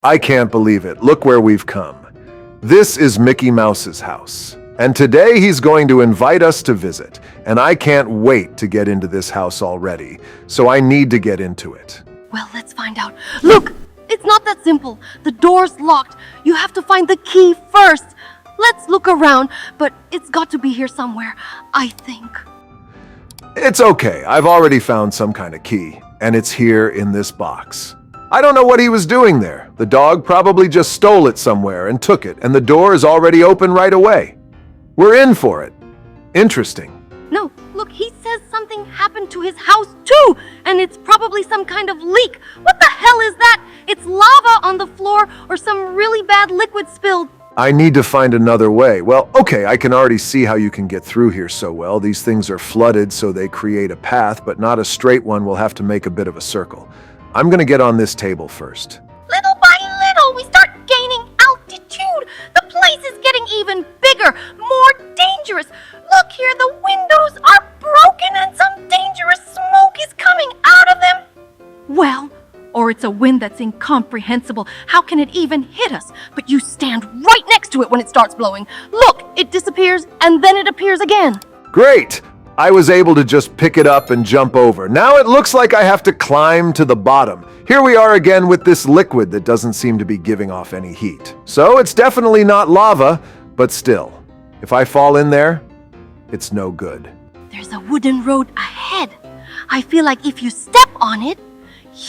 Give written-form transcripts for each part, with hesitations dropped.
I can't believe it. Look where we've come. This is Mickey Mouse's house. And today he's going to invite us to visit. And I can't wait to get into this house already. So I need to get into it. Well, let's find out. Look! It's not that simple. The door's locked. You have to find the key first. Let's look around, but it's got to be here somewhere, I think. It's okay. I've already found some kind of key. And it's here in this box. I don't know what he was doing there. The dog probably just stole it somewhere and took it, and the door is already open right away. We're in for it. Interesting. No, look, he says something happened to his house too, and it's probably some kind of leak. What the hell is that? It's lava on the floor or some really bad liquid spilled. I need to find another way. Well, okay, I can already see how you can get through here so well. These things are flooded, so they create a path, but not a straight one. We'll have to make a bit of a circle. I'm gonna get on this table first. Little by little, we start gaining altitude. The place is getting even bigger, more dangerous. Look here, the windows are broken and some dangerous smoke is coming out of them. Well, or it's a wind that's incomprehensible. How can it even hit us? But you stand right next to it when it starts blowing. Look, it disappears and then it appears again. Great! I was able to just pick it up and jump over. Now it looks like I have to climb to the bottom. Here we are again with this liquid that doesn't seem to be giving off any heat. So it's definitely not lava, but still, if I fall in there, it's no good. There's a wooden road ahead. I feel like if you step on it,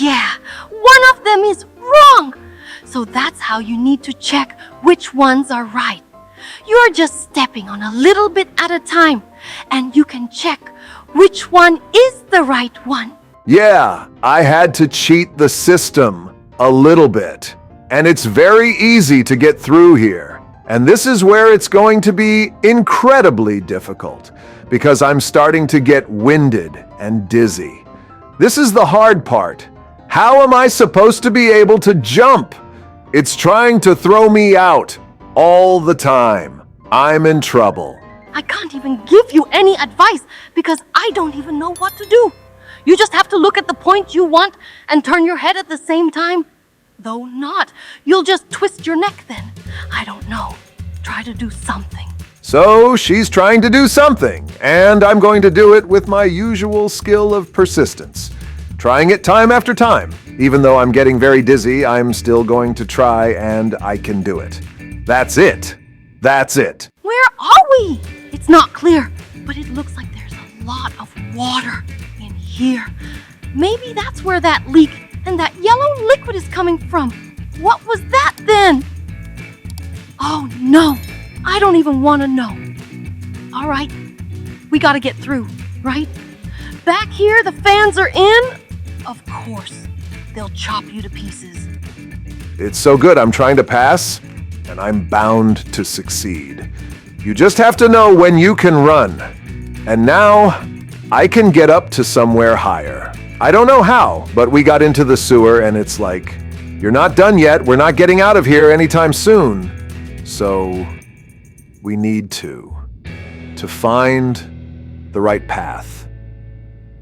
yeah, one of them is wrong. So that's how you need to check which ones are right. You're just stepping on a little bit at a time, and you can check which one is the right one. Yeah, I had to cheat the system a little bit. And it's very easy to get through here. And this is where it's going to be incredibly difficult, because I'm starting to get winded and dizzy. This is the hard part. How am I supposed to be able to jump? It's trying to throw me out all the time. I'm in trouble. I can't even give you any advice because I don't even know what to do. You just have to look at the point you want and turn your head at the same time. Though not, you'll just twist your neck then. I don't know. Try to do something. So she's trying to do something, and I'm going to do it with my usual skill of persistence. Trying it time after time. Even though I'm getting very dizzy, I'm still going to try, and I can do it. That's it. That's it. Where are we? It's not clear, but it looks like there's a lot of water in here. Maybe that's where that leak and that yellow liquid is coming from. What was that then? Oh no, I don't even want to know. All right, we gotta get through, right? Back here, the fans are in. Of course, they'll chop you to pieces. It's so good. I'm trying to pass, and I'm bound to succeed. You just have to know when you can run. And now, I can get up to somewhere higher. I don't know how, but we got into the sewer, and it's like, you're not done yet. We're not getting out of here anytime soon. So, we need to find the right path.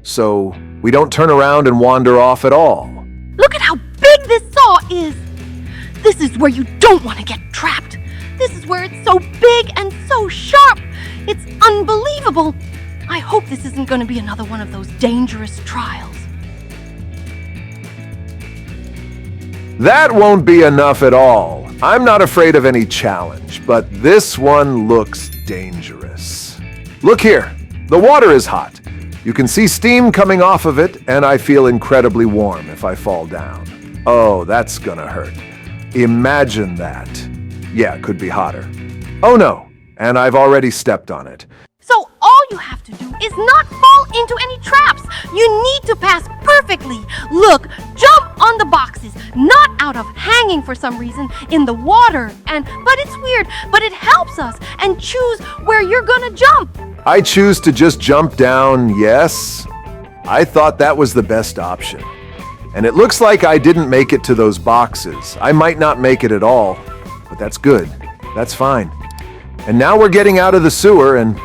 So, we don't turn around and wander off at all. Look at how big this saw is! This is where you don't want to get trapped. This is where it's so big and so sharp. It's unbelievable. I hope this isn't going to be another one of those dangerous trials. That won't be enough at all. I'm not afraid of any challenge, but this one looks dangerous. Look here. The water is hot. You can see steam coming off of it, and I feel incredibly warm if I fall down. Oh, that's gonna hurt. Imagine that. Yeah, it could be hotter. Oh no, and I've already stepped on it. So all you have to do is not fall into any traps. You need to pass perfectly. Look, jump on the boxes, not out of hanging for some reason in the water. But it's weird, but it helps us. And choose where you're gonna jump. I choose to just jump down, yes. I thought that was the best option. And it looks like I didn't make it to those boxes. I might not make it at all, but that's good. That's fine. And now we're getting out of the sewer, and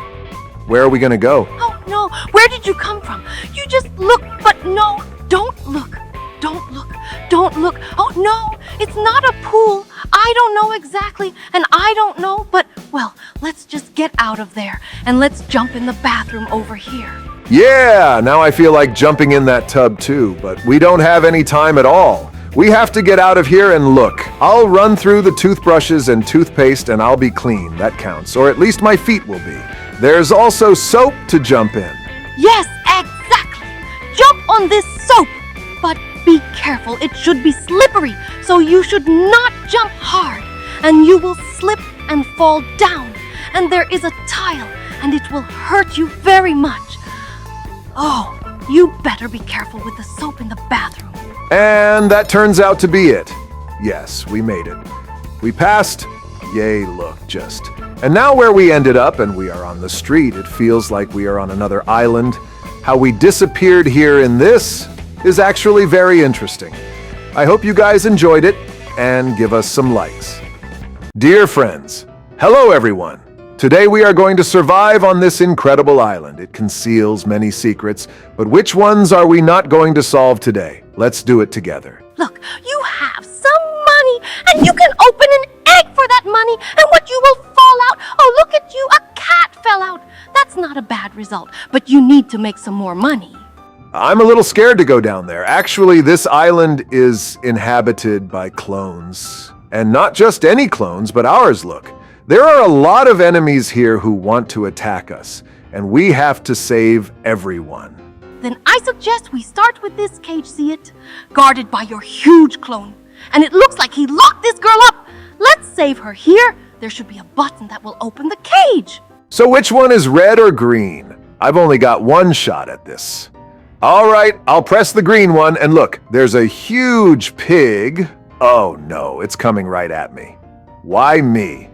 where are we gonna go? Oh no, where did you come from? You just look, but no, don't look. Don't look. Don't look. Oh no, it's not a pool. I don't know exactly, and I don't know, but, well, let's just get out of there, and let's jump in the bathroom over here. Yeah, now I feel like jumping in that tub too, but we don't have any time at all. We have to get out of here and look. I'll run through the toothbrushes and toothpaste and I'll be clean. That counts, or at least my feet will be. There's also soap to jump in. Yes, exactly. Jump on this soap. But be careful, it should be slippery, so you should not jump hard, and you will slip and fall down. And there is a tile, and it will hurt you very much. Oh, you better be careful with the soap in the bathroom. And that turns out to be it. Yes, we made it. We passed. Yay, look, just. And now where we ended up, and we are on the street, it feels like we are on another island. How we disappeared here in this is actually very interesting. I hope you guys enjoyed it, and give us some likes. Dear friends, hello everyone. Today we are going to survive on this incredible island. It conceals many secrets, but which ones are we not going to solve today? Let's do it together. Look, you have some money, and you can open an egg for that money, and what you will fall out. Oh, look at you, a cat fell out. That's not a bad result, but you need to make some more money. I'm a little scared to go down there. Actually, this island is inhabited by clones. And not just any clones, but ours, look. There are a lot of enemies here who want to attack us, and we have to save everyone. Then I suggest we start with this cage, see it? Guarded by your huge clone. And it looks like he locked this girl up. Let's save her here. There should be a button that will open the cage. So which one is red or green? I've only got one shot at this. All right, I'll press the green one, and look, there's a huge pig. Oh no, it's coming right at me. Why me?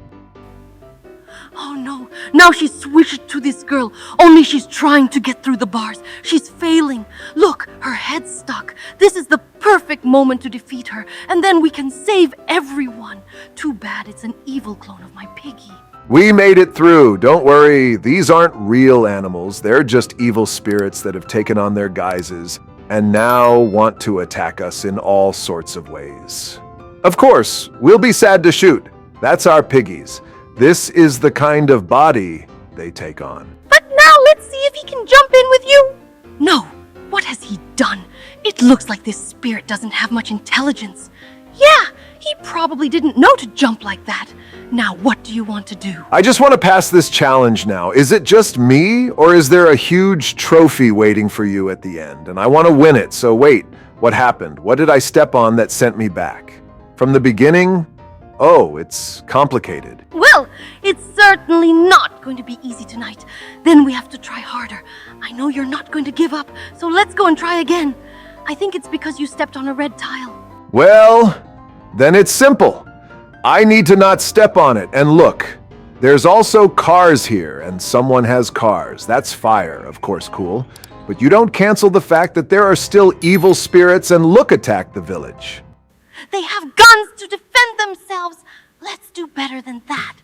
Oh no, now she's switched to this girl, only she's trying to get through the bars. She's failing. Look, her head's stuck. This is the perfect moment to defeat her, and then we can save everyone. Too bad it's an evil clone of my piggy. We made it through. Don't worry, these aren't real animals. They're just evil spirits that have taken on their guises and now want to attack us in all sorts of ways. Of course, we'll be sad to shoot. That's our piggies. This is the kind of body they take on. But now let's see if he can jump in with you. No, what has he done? It looks like this spirit doesn't have much intelligence. Yeah, he probably didn't know to jump like that. Now, what do you want to do? I just want to pass this challenge now. Is it just me, or is there a huge trophy waiting for you at the end? And I want to win it, so wait, what happened? What did I step on that sent me back? From the beginning? Oh, it's complicated. Well, it's certainly not going to be easy tonight. Then we have to try harder. I know you're not going to give up, so let's go and try again. I think it's because you stepped on a red tile. Well, then it's simple. I need to not step on it. And look, there's also cars here, and someone has cars. That's fire, of course, cool. But you don't cancel the fact that there are still evil spirits and look attack the village. They have guns to defend themselves. Let's do better than that.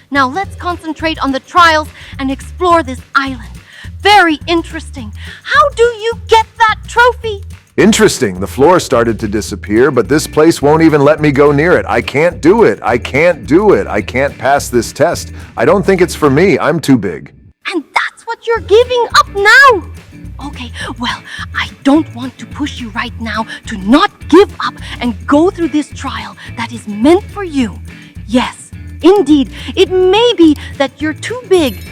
Now let's concentrate on the trials and explore this island. Very interesting. How do you get that trophy? Interesting. The floor started to disappear, but this place won't even let me go near it. I can't do it. I can't do it. I can't pass this test. I don't think it's for me. I'm too big. And that's what you're giving up now? Okay, well, I don't want to push you right now to not give up and go through this trial that is meant for you. Yes, indeed, it may be that you're too big,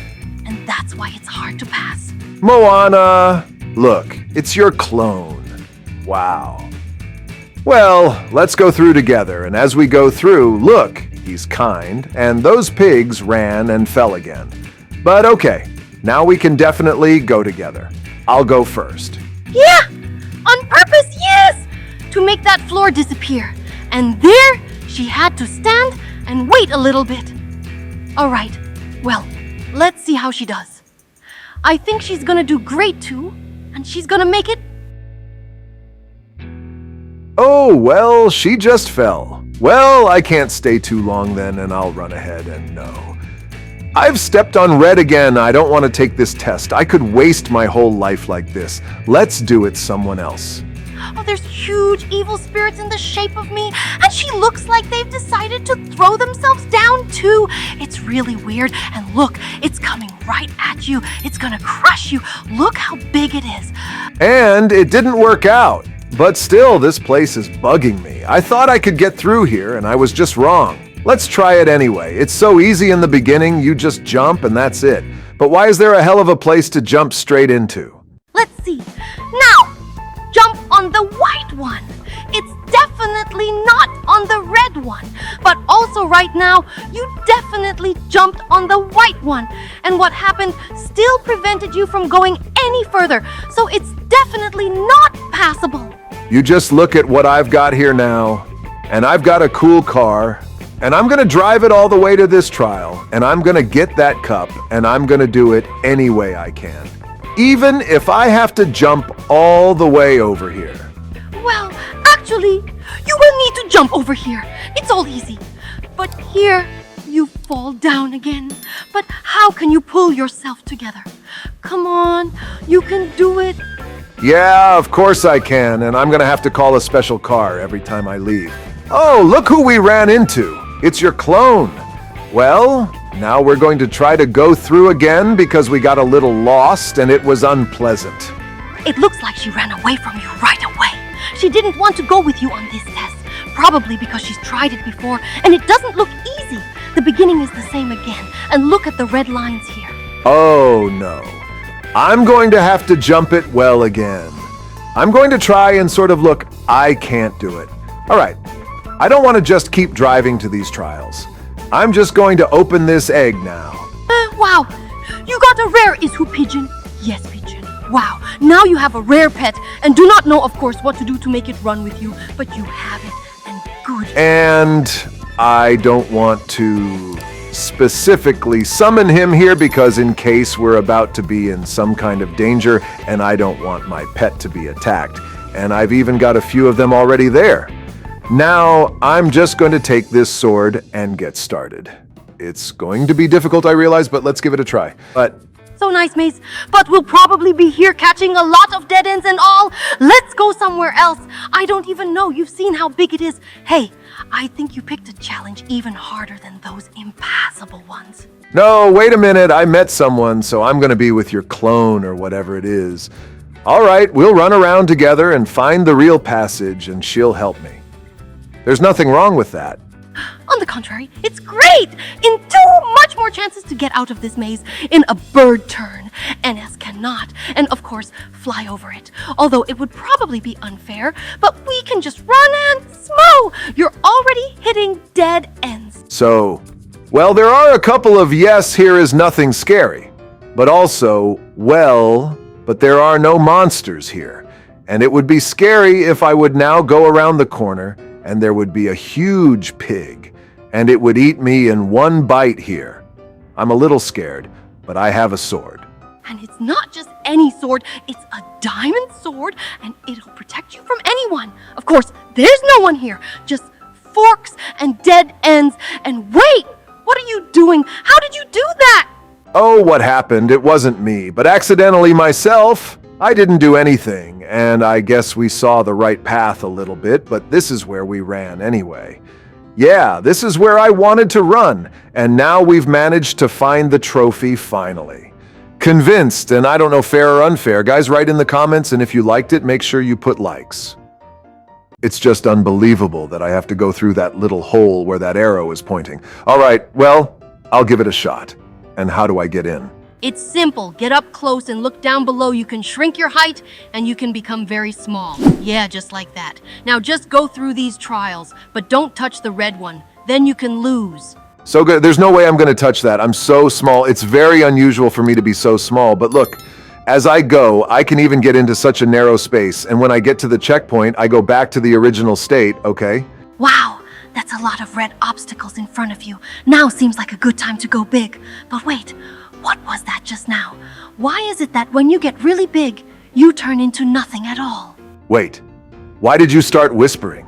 and that's why it's hard to pass. Moana, look, it's your clone. Wow. Well, let's go through together, and as we go through, look, he's kind, and those pigs ran and fell again. But okay, now we can definitely go together. I'll go first. Yeah, on purpose, yes, to make that floor disappear. And there, she had to stand and wait a little bit. All right, well, let's see how she does. I think she's gonna do great too, and she's gonna make it. Oh, well, she just fell. Well, I can't stay too long then, and I'll run ahead and no. I've stepped on red again. I don't want to take this test. I could waste my whole life like this. Let's do it someone else. Oh, there's huge evil spirits in the shape of me, and she looks like they've decided to throw themselves down too. It's really weird, and look, it's coming right at you. It's gonna crush you. Look how big it is. And it didn't work out. But still, this place is bugging me. I thought I could get through here, and I was just wrong. Let's try it anyway. It's so easy in the beginning, you just jump and that's it. But why is there a hell of a place to jump straight into? Let's see. Now, jump on the white one. It's definitely not on the red one. But also right now, you definitely jumped on the white one. And what happened still prevented you from going any further. So it's definitely not passable. You just look at what I've got here now, and I've got a cool car, and I'm gonna drive it all the way to this trial, and I'm gonna get that cup, and I'm gonna do it any way I can. Even if I have to jump all the way over here. Well, actually, you will need to jump over here. It's all easy. But here, you fall down again. But how can you pull yourself together? Come on, you can do it. Yeah, of course I can, and I'm gonna have to call a special car every time I leave. Oh, look who we ran into. It's your clone. Well, now we're going to try to go through again because we got a little lost and it was unpleasant. It looks like she ran away from you right away. She didn't want to go with you on this test, probably because she's tried it before and it doesn't look easy. The beginning is the same again, and look at the red lines here. Oh no. I'm going to have to jump it well again. I'm going to try and sort of look, I can't do it. All right, I don't want to just keep driving to these trials. I'm just going to open this egg now. Wow, you got a rare Isu pigeon. Yes, pigeon. Wow, now you have a rare pet and do not know, of course, what to do to make it run with you, but you have it, and good. And I don't want to specifically summon him here because in case we're about to be in some kind of danger and I don't want my pet to be attacked. And I've even got a few of them already there. Now, I'm just going to take this sword and get started. It's going to be difficult, I realize, but let's give it a try. So nice, Maze, but we'll probably be here catching a lot of dead ends and all. Let's go somewhere else. I don't even know. You've seen how big it is. Hey, I think you picked a challenge even harder than those impassable ones. No, wait a minute. I met someone, so I'm going to be with your clone or whatever it is. All right, we'll run around together and find the real passage, and she'll help me. There's nothing wrong with that. On the contrary, it's great! In much more chances to get out of this maze in a bird turn. NS cannot, and of course, fly over it. Although it would probably be unfair, but we can just run and smow! You're already hitting dead ends. So, well, there are a couple of yes, here is nothing scary. But also, well, but there are no monsters here. And it would be scary if I would now go around the corner and there would be a huge pig, and it would eat me in one bite here. I'm a little scared, but I have a sword. And it's not just any sword, it's a diamond sword, and it'll protect you from anyone. Of course, there's no one here, just forks and dead ends. And wait, what are you doing? How did you do that? Oh, what happened? It wasn't me, but accidentally myself. I didn't do anything, and I guess we saw the right path a little bit, but this is where we ran anyway. Yeah, this is where I wanted to run, and now we've managed to find the trophy finally. Convinced, and I don't know fair or unfair. Guys, write in the comments, and if you liked it, make sure you put likes. It's just unbelievable that I have to go through that little hole where that arrow is pointing. All right, well, I'll give it a shot. And how do I get in? It's simple. Get up close and look down below. You can shrink your height and you can become very small. Yeah, just like that. Now just go through these trials, but don't touch the red one. Then you can lose. So good. There's no way I'm going to touch that. I'm so small. It's very unusual for me to be so small. But look, as I go, I can even get into such a narrow space. And when I get to the checkpoint, I go back to the original state, okay? Wow, that's a lot of red obstacles in front of you. Now seems like a good time to go big. But wait, what was that just now? Why is it that when you get really big, you turn into nothing at all? Wait, why did you start whispering?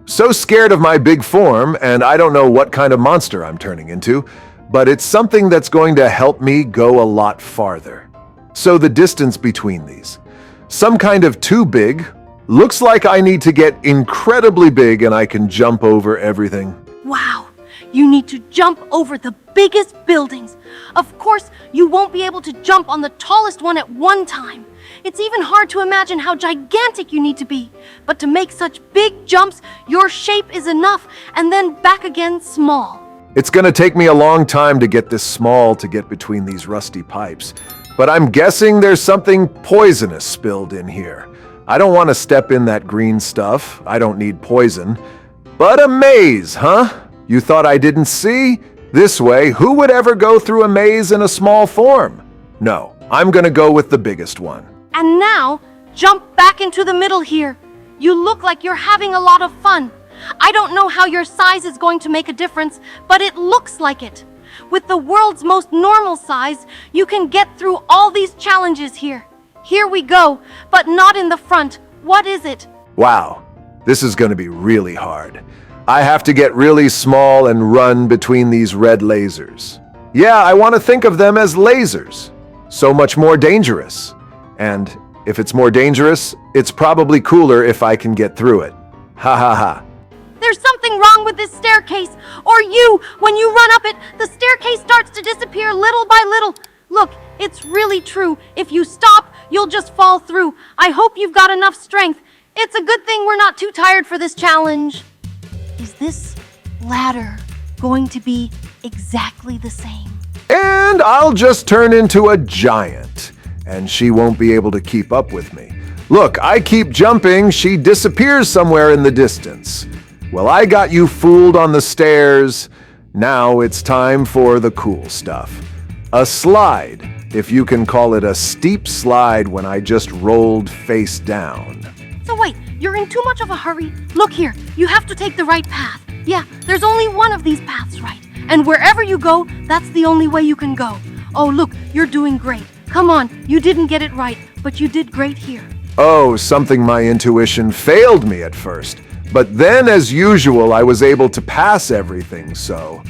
So scared of my big form, and I don't know what kind of monster I'm turning into, but it's something that's going to help me go a lot farther. So the distance between these. Some kind of too big Looks like I need to get incredibly big and I can jump over everything. Wow, you need to jump over the biggest buildings. Of course, you won't be able to jump on the tallest one at one time. It's even hard to imagine how gigantic you need to be. But to make such big jumps, your shape is enough, and then back again small. It's gonna take me a long time to get this small to get between these rusty pipes. But I'm guessing there's something poisonous spilled in here. I don't want to step in that green stuff. I don't need poison. But a maze, huh? You thought I didn't see? This way, who would ever go through a maze in a small form? No, I'm gonna go with the biggest one. And now, jump back into the middle here. You look like you're having a lot of fun. I don't know how your size is going to make a difference, but it looks like it. With the world's most normal size, you can get through all these challenges here. Here we go, but not in the front. What is it? Wow, this is gonna be really hard. I have to get really small and run between these red lasers. Yeah, I want to think of them as lasers. So much more dangerous. And if it's more dangerous, it's probably cooler if I can get through it. Ha ha ha. There's something wrong with this staircase. Or you, when you run up it, the staircase starts to disappear little by little. Look, it's really true. If you stop, you'll just fall through. I hope you've got enough strength. It's a good thing we're not too tired for this challenge. Is this ladder going to be exactly the same? And I'll just turn into a giant, and she won't be able to keep up with me. Look, I keep jumping, she disappears somewhere in the distance. Well, I got you fooled on the stairs. Now it's time for the cool stuff. A slide, if you can call it a steep slide when I just rolled face down. So wait, you're in too much of a hurry? Look here, you have to take the right path. Yeah, there's only one of these paths right. And wherever you go, that's the only way you can go. Oh, look, you're doing great. Come on, you didn't get it right, but you did great here. Oh, something my intuition failed me at first. But then, as usual, I was able to pass everything, so.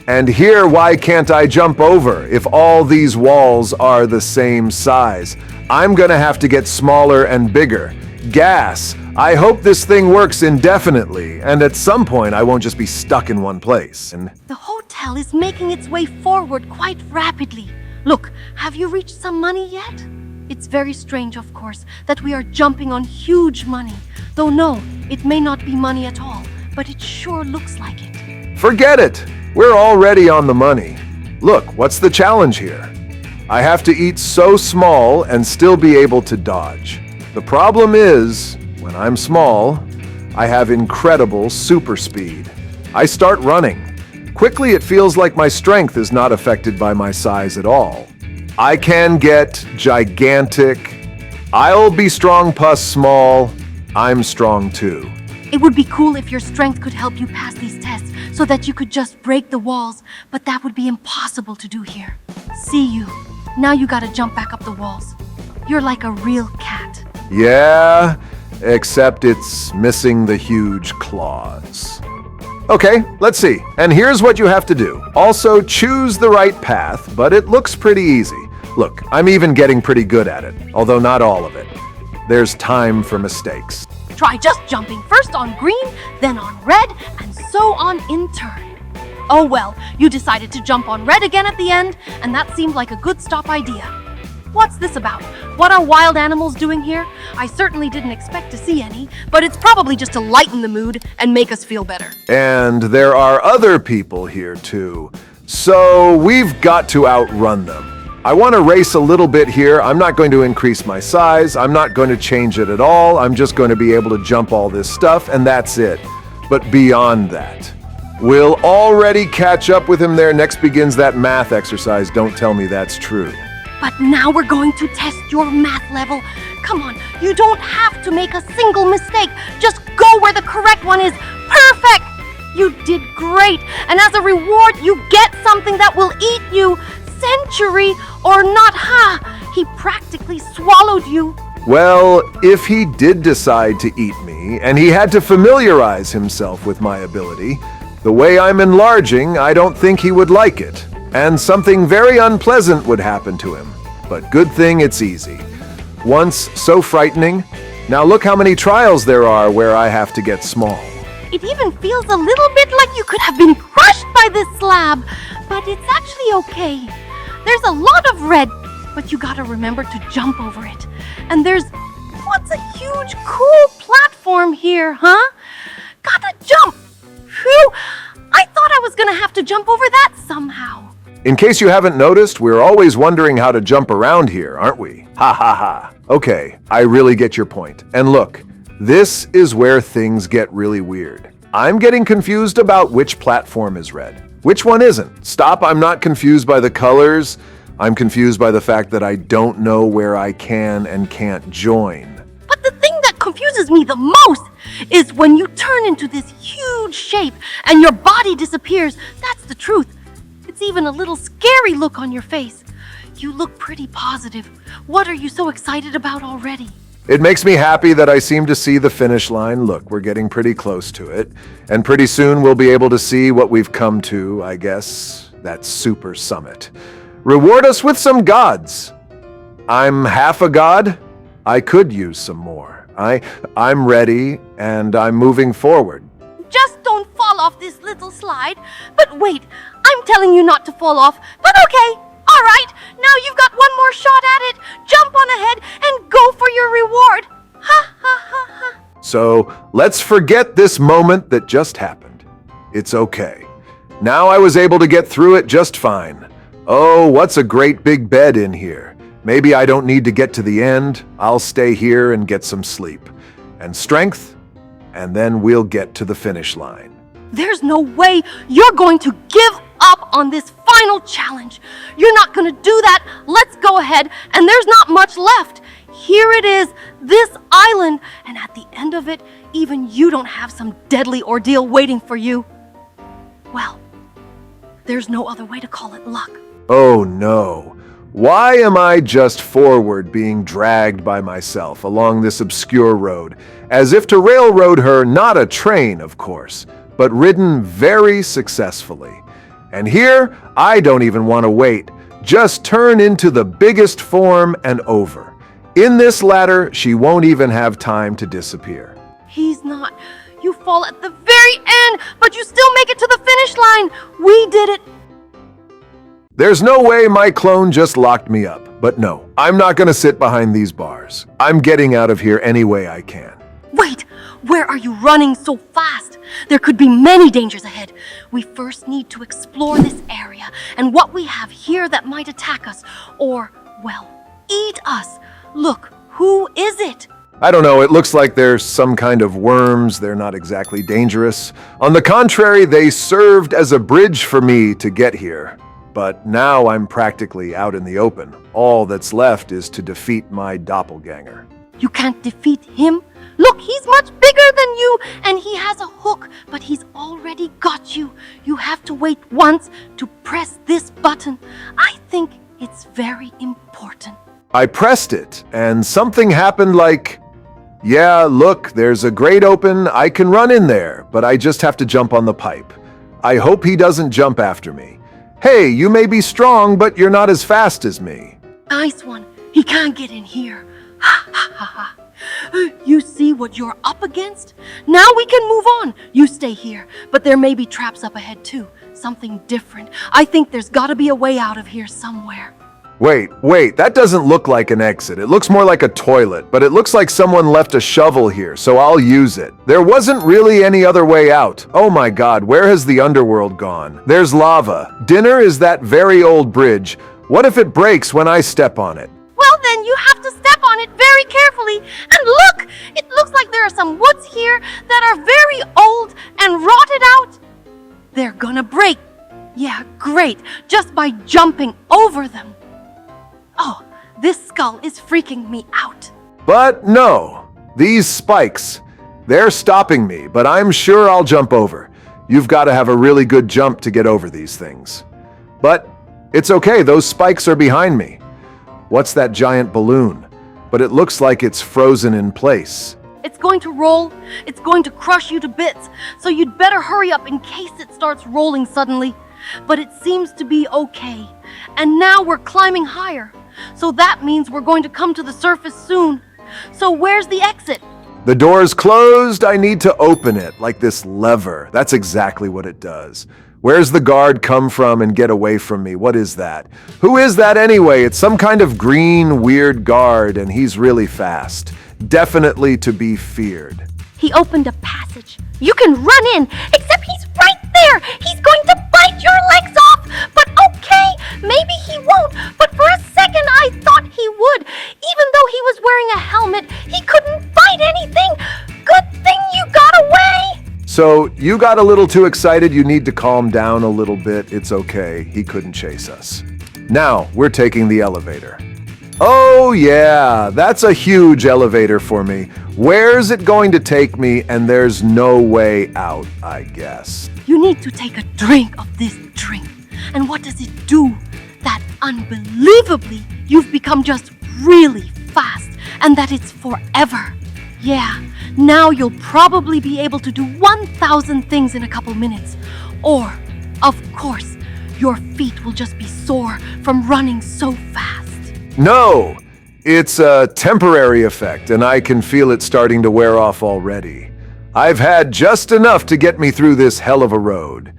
And here, why can't I jump over if all these walls are the same size? I'm gonna have to get smaller and bigger. Gas. I hope this thing works indefinitely, and at some point I won't just be stuck in one place. And The hotel is making its way forward quite rapidly. Look, have you reached some money yet? It's very strange, of course, that we are jumping on huge money. Though no, it may not be money at all, but it sure looks like it. forget it. We're already on the money. Look, what's the challenge here? I have to eat so small and still be able to dodge. The problem is, when I'm small, I have incredible super speed. I start running. Quickly, it feels like my strength is not affected by my size at all. I can get gigantic. I'll be strong plus small. I'm strong too. It would be cool if your strength could help you pass these tests so that you could just break the walls, but that would be impossible to do here. See you. Now you gotta jump back up the walls. You're like a real cat. Yeah, except it's missing the huge claws. Okay, let's see. And here's what you have to do. Also, choose the right path, but it looks pretty easy. Look, I'm even getting pretty good at it, although not all of it. There's time for mistakes. Try just jumping first on green, then on red, and so on in turn. Oh well, you decided to jump on red again at the end, and that seemed like a good stop idea. What's this about? What are wild animals doing here? I certainly didn't expect to see any, but it's probably just to lighten the mood and make us feel better. And there are other people here too, so we've got to outrun them. I want to race a little bit here. I'm not going to increase my size. I'm not going to change it at all. I'm just going to be able to jump all this stuff, and that's it. But beyond that, we'll already catch up with him there. Next begins that math exercise. Don't tell me that's true. But now we're going to test your math level. Come on, you don't have to make a single mistake. Just go where the correct one is. Perfect! You did great, and as a reward, you get something that will eat you. Century or not, ha! He practically swallowed you. Well, if he did decide to eat me, and he had to familiarize himself with my ability, the way I'm enlarging, I don't think he would like it. And something very unpleasant would happen to him. But good thing it's easy. Once so frightening, Now look how many trials there are where I have to get small. It even feels a little bit like you could have been crushed by this slab, but it's actually okay. There's a lot of red, but you gotta remember to jump over it. And there's what's a huge, cool platform here, huh? Gotta jump! Phew! I thought I was gonna have to jump over that somehow. In case you haven't noticed, we're always wondering how to jump around here, aren't we? Ha ha ha. Okay, I really get your point. And look, this is where things get really weird. I'm getting confused about which platform is red. Which one isn't? Stop, I'm not confused by the colors. I'm confused by the fact that I don't know where I can and can't join. But the thing that confuses me the most is when you turn into this huge shape and your body disappears. That's the truth. It's even a little scary look on your face. You look pretty positive. What are you so excited about already? It makes me happy that I seem to see the finish line. Look, we're getting pretty close to it. And pretty soon we'll be able to see what we've come to, I guess, that super summit. Reward us with some gods. I'm half a god. I could use some more. I'm ready, and I'm moving forward. Just don't fall off this little slide. But wait, I'm telling you not to fall off, but okay. All right, now you've got one more shot at it. Jump on ahead and go for your reward. Ha ha ha ha. So let's forget this moment that just happened. It's okay. Now I was able to get through it just fine. Oh, what's a great big bed in here. Maybe I don't need to get to the end. I'll stay here and get some sleep. And strength, and then we'll get to the finish line. There's no way you're going to give up on this final challenge. You're not going to do that. Let's go ahead, and there's not much left. Here it is, this island, and at the end of it, even you don't have some deadly ordeal waiting for you. Well, there's no other way to call it luck. Oh no. Why am I just forward being dragged by myself along this obscure road, as if to railroad her, not a train, of course, but ridden very successfully? And here, I don't even want to wait. Just turn into the biggest form and over. In this ladder, she won't even have time to disappear. He's not. You fall at the very end, but you still make it to the finish line. We did it. There's no way my clone just locked me up. But no, I'm not going to sit behind these bars. I'm getting out of here any way I can. Wait, where are you running so fast? There could be many dangers ahead. We first need to explore this area and what we have here that might attack us or, well, eat us. Look, who is it? I don't know, it looks like there's some kind of worms. They're not exactly dangerous. On the contrary, they served as a bridge for me to get here. But now I'm practically out in the open. All that's left is to defeat my doppelganger. You can't defeat him. Look, he's much bigger than you, and he has a hook, but he's already got you. You have to wait once to press this button. I think it's very important. I pressed it, and something happened like, yeah, look, there's a grate open. I can run in there, but I just have to jump on the pipe. I hope he doesn't jump after me. Hey, you may be strong, but you're not as fast as me. Nice one. He can't get in here. Ha ha ha ha. You see what you're up against? Now we can move on. You stay here, but there may be traps up ahead too. Something different. I think there's got to be a way out of here somewhere. Wait, that doesn't look like an exit. It looks more like a toilet, but it looks like someone left a shovel here, so I'll use it. There wasn't really any other way out. Oh my god, where has the underworld gone? There's lava. Dinner is that very old bridge. What if it breaks when I step on it? Well, then you have to step on it very carefully. And look, it looks like there are some woods here that are very old and rotted out. They're gonna break. Yeah, great, just by jumping over them. Oh, this skull is freaking me out. But no, these spikes, they're stopping me, but I'm sure I'll jump over. You've got to have a really good jump to get over these things. But it's okay, those spikes are behind me. What's that giant balloon? But it looks like it's frozen in place. It's going to roll. It's going to crush you to bits. So you'd better hurry up in case it starts rolling suddenly. But it seems to be okay. And now we're climbing higher. So that means we're going to come to the surface soon. So where's the exit? The door's closed. I need to open it, like this lever. That's exactly what it does. Where's the guard come from and get away from me? What is that? Who is that anyway? It's some kind of green, weird guard, and he's really fast. Definitely to be feared. He opened a passage. You can run in, except he's right there. He's going to bite your legs off. But okay, maybe he won't. But for a second, I thought he would. Even though he was wearing a helmet, he couldn't bite anything. Good thing you got away. So, you got a little too excited. You need to calm down a little bit. It's okay. He couldn't chase us. Now, we're taking the elevator. Oh yeah, that's a huge elevator for me. Where's it going to take me? And there's no way out, I guess. You need to take a drink of this drink. And what does it do? That unbelievably, you've become just really fast, and that it's forever. Yeah, now you'll probably be able to do 1,000 things in a couple minutes. Or, of course, your feet will just be sore from running so fast. No, it's a temporary effect, and I can feel it starting to wear off already. I've had just enough to get me through this hell of a road.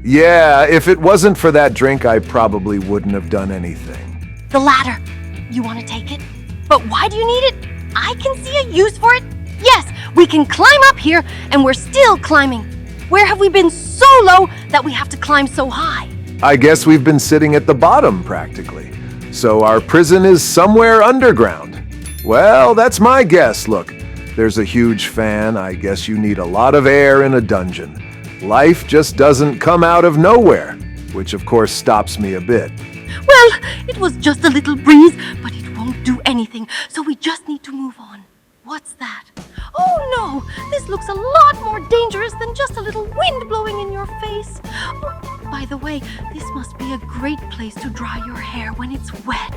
Yeah, if it wasn't for that drink, I probably wouldn't have done anything. The ladder. You want to take it? But why do you need it? I can see a use for it. Yes, we can climb up here, and we're still climbing. Where have we been so low that we have to climb so high? I guess we've been sitting at the bottom, practically. So our prison is somewhere underground. Well, that's my guess. Look, there's a huge fan. I guess you need a lot of air in a dungeon. Life just doesn't come out of nowhere, which of course stops me a bit. Well, it was just a little breeze, but it won't do anything, so we just need to move on. What's that? Oh no, this looks a lot more dangerous than just a little wind blowing in your face. Oh, by the way, this must be a great place to dry your hair when it's wet.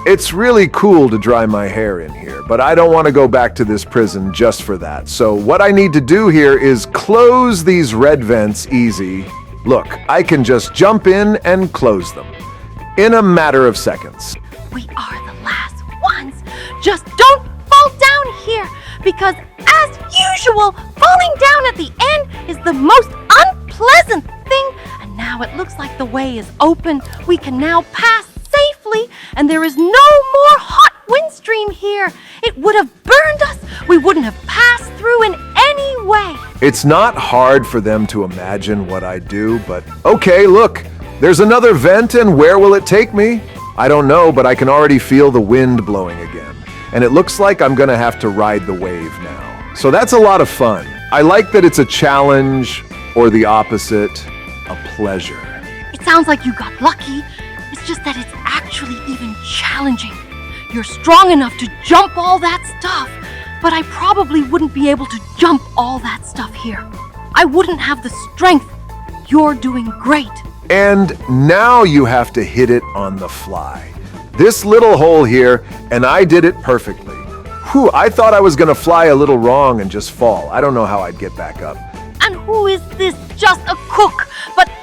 It's really cool to dry my hair in here, but I don't want to go back to this prison just for that. So what I need to do here is close these red vents easy. Look, I can just jump in and close them in a matter of seconds. We are the last ones. Just don't fall down here, because as usual, falling down at the end is the most unpleasant thing. And now it looks like the way is open. We can now pass safely, and there is no more hot wind stream here. It would have burned us. We wouldn't have passed through in any way. It's not hard for them to imagine what I do, but okay, look, there's another vent, and where will it take me? I don't know, but I can already feel the wind blowing again. And it looks like I'm gonna have to ride the wave now. So that's a lot of fun. I like that it's a challenge, or the opposite, a pleasure. It sounds like you got lucky. It's just that it's actually even challenging. You're strong enough to jump all that stuff, but I probably wouldn't be able to jump all that stuff here. I wouldn't have the strength. You're doing great. And now you have to hit it on the fly. This little hole here, and I did it perfectly. Whew, I thought I was gonna fly a little wrong and just fall. I don't know how I'd get back up. And who is this? Just a cook.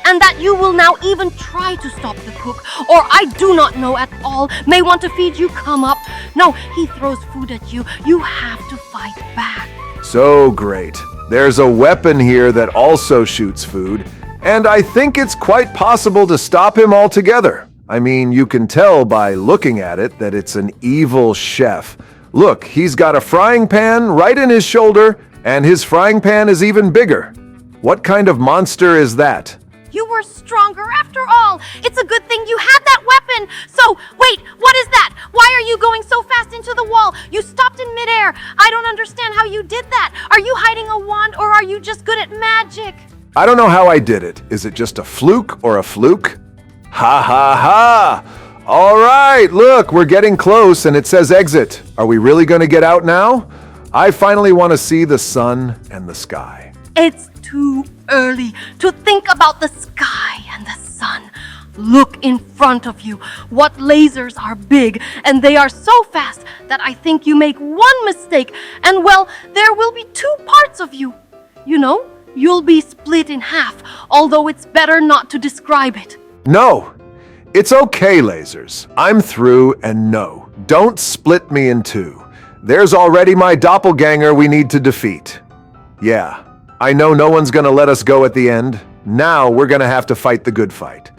And that you will now even try to stop the cook, or I do not know at all, may want to feed you, come up. No, he throws food at you. You have to fight back. So great. There's a weapon here that also shoots food, and I think it's quite possible to stop him altogether. I mean, you can tell by looking at it that it's an evil chef. Look, he's got a frying pan right in his shoulder, and his frying pan is even bigger. What kind of monster is that? You were stronger after all. It's a good thing you had that weapon. So, wait, what is that? Why are you going so fast into the wall? You stopped in midair. I don't understand how you did that. Are you hiding a wand, or are you just good at magic? I don't know how I did it. Is it just a fluke or a fluke? Ha ha ha! All right, look, we're getting close and it says exit. Are we really going to get out now? I finally want to see the sun and the sky. It's too early to think about the sky and the sun. Look in front of you. What lasers are big, and they are so fast that I think you make one mistake, and well, there will be two parts of you. You know, you'll be split in half, although it's better not to describe it. No, it's okay, lasers. I'm through, and no, don't split me in two. There's already my doppelganger we need to defeat. Yeah, I know no one's gonna let us go at the end. Now we're gonna have to fight the good fight.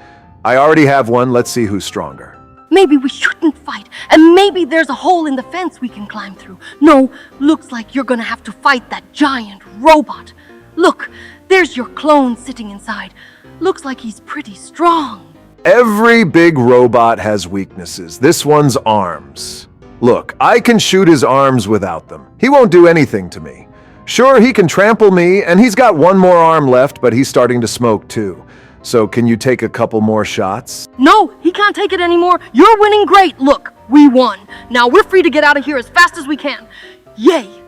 I already have one, let's see who's stronger. Maybe we shouldn't fight, and maybe there's a hole in the fence we can climb through. No, looks like you're gonna have to fight that giant robot. Look, there's your clone sitting inside. Looks like he's pretty strong. Every big robot has weaknesses. This one's arms. Look, I can shoot his arms without them. He won't do anything to me. Sure, he can trample me, and he's got one more arm left, but he's starting to smoke too. So can you take a couple more shots? No, he can't take it anymore. You're winning great. Look, we won. Now we're free to get out of here as fast as we can. Yay!